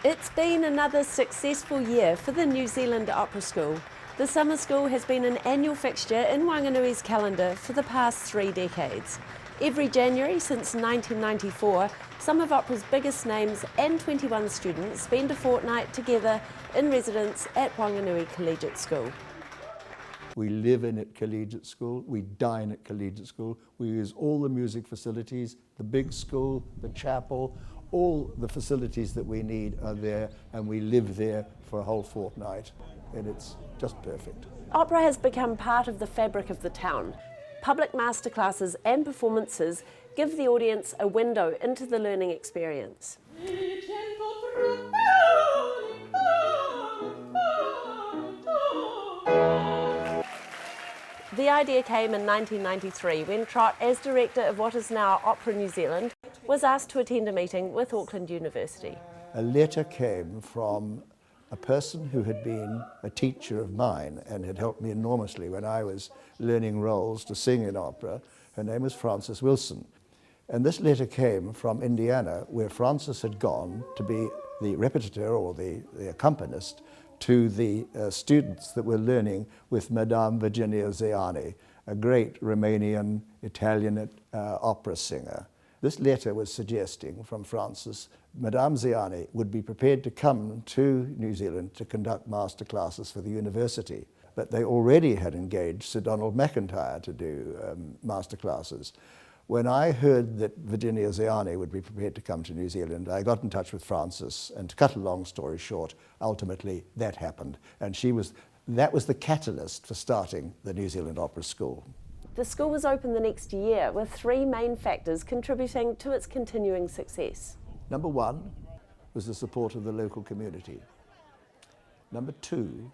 It's been another successful year for the New Zealand Opera School. The summer school has been an annual fixture in Whanganui's calendar for the past 3 decades. Every January since 1994, some of opera's biggest names and 21 students spend a fortnight together in residence at Whanganui Collegiate School. We live in at Collegiate School, we dine at Collegiate School, we use all the music facilities, the big school, the chapel, all the facilities that we need are there, and we live there for a whole fortnight, and it's just perfect. Opera has become part of the fabric of the town. Public masterclasses and performances give the audience a window into the learning experience. The idea came in 1993 when Trott, as director of what is now Opera New Zealand, was asked to attend a meeting with Auckland University. A letter came from a person who had been a teacher of mine and had helped me enormously when I was learning roles to sing in opera. Her name was Frances Wilson. And this letter came from Indiana, where Frances had gone to be the repetiteur or the accompanist to the students that were learning with Madame Virginia Ziani, a great Romanian Italian opera singer. This letter was suggesting from Frances, Madame Ziani would be prepared to come to New Zealand to conduct master classes for the university. But they already had engaged Sir Donald McIntyre to do master classes. When I heard that Virginia Ziani would be prepared to come to New Zealand, I got in touch with Frances, and to cut a long story short, ultimately that happened. And that was the catalyst for starting the New Zealand Opera School. The school was open the next year, with 3 main factors contributing to its continuing success. Number 1 was the support of the local community. Number 2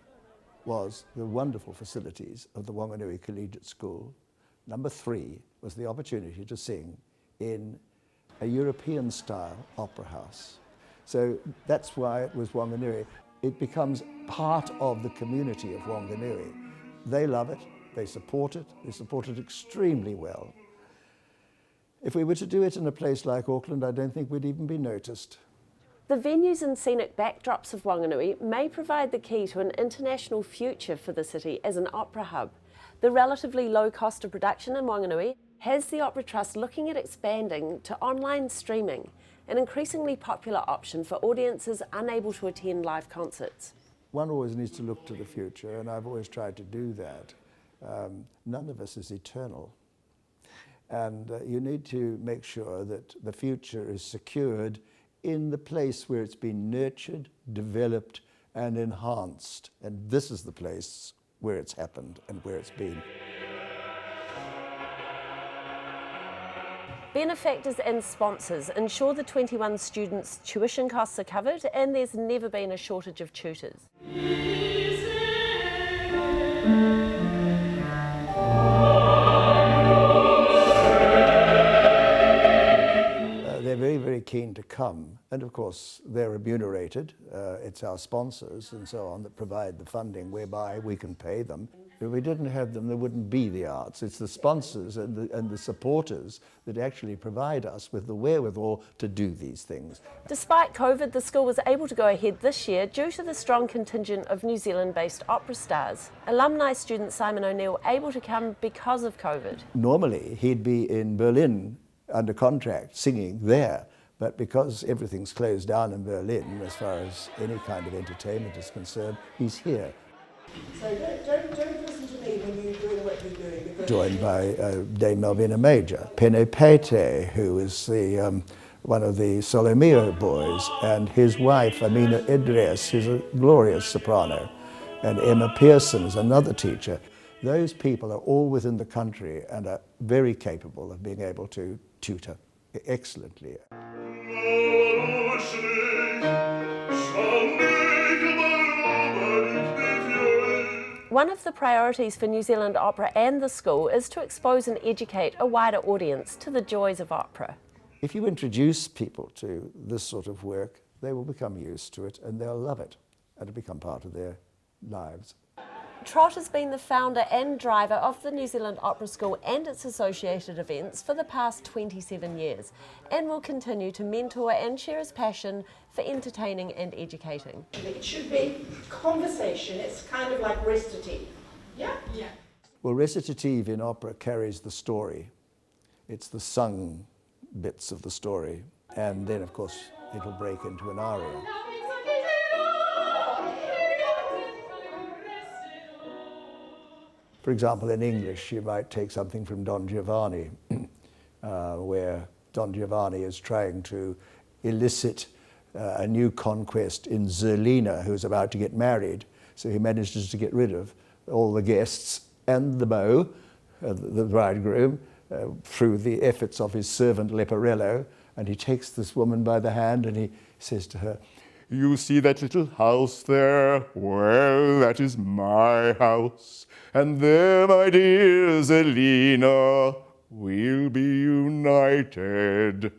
was the wonderful facilities of the Whanganui Collegiate School. Number 3 was the opportunity to sing in a European-style opera house. So that's why it was Whanganui. It becomes part of the community of Whanganui. They love it, they support it extremely well. If we were to do it in a place like Auckland, I don't think we'd even be noticed. The venues and scenic backdrops of Whanganui may provide the key to an international future for the city as an opera hub. The relatively low cost of production in Whanganui has the Opera Trust looking at expanding to online streaming, an increasingly popular option for audiences unable to attend live concerts. One always needs to look to the future, and I've always tried to do that. None of us is eternal. And you need to make sure that the future is secured in the place where it's been nurtured, developed, and enhanced. And this is the place where it's happened and where it's been. Benefactors and sponsors ensure the 21 students' tuition costs are covered, and there's never been a shortage of tutors. They're very, very keen to come, and of course they're remunerated. It's our sponsors and so on that provide the funding whereby we can pay them. If we didn't have them, there wouldn't be the arts. It's the sponsors and the supporters that actually provide us with the wherewithal to do these things. Despite COVID, the school was able to go ahead this year due to the strong contingent of New Zealand-based opera stars. Alumni student Simon O'Neill able to come because of COVID. Normally he'd be in Berlin under contract singing there, but because everything's closed down in Berlin as far as any kind of entertainment is concerned, he's here. So don't listen to me when you're doing what you're doing. Joined by Dame Melvina Major, Pene Pete, who is one of the Solomeo boys, and his wife Amina Idris, who's a glorious soprano, and Emma Pearson is another teacher. Those people are all within the country and are very capable of being able to tutor excellently. One of the priorities for New Zealand Opera and the school is to expose and educate a wider audience to the joys of opera. If you introduce people to this sort of work, they will become used to it and they'll love it and it'll become part of their lives. Trott has been the founder and driver of the New Zealand Opera School and its associated events for the past 27 years and will continue to mentor and share his passion for entertaining and educating. It should be conversation. It's kind of like recitative. Yeah? Yeah. Well, recitative in opera carries the story. It's the sung bits of the story. And then, of course, it'll break into an aria. For example, in English, you might take something from Don Giovanni, where Don Giovanni is trying to elicit a new conquest in Zerlina, who's about to get married. So he manages to get rid of all the guests and the beau, the bridegroom, through the efforts of his servant Leporello. And he takes this woman by the hand and he says to her, "You see that little house there? Well, that is my house. And there, my dear Zerlina, we'll be united."